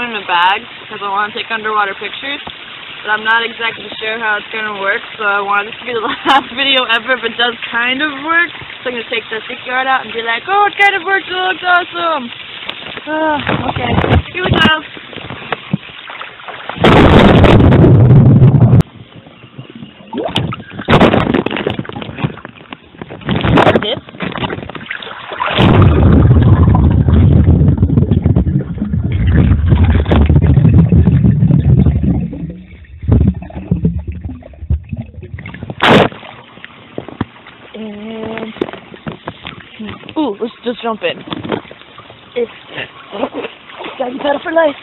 them in bags because I want to take underwater pictures, but I'm not exactly sure how it's going to work, so I want this to be the last video ever if it does kind of work. So I'm going to take the sticky art out and be like, oh, it kind of works, it looks awesome. Okay, here we go. And ooh, let's just jump in. It's gotta be better for life.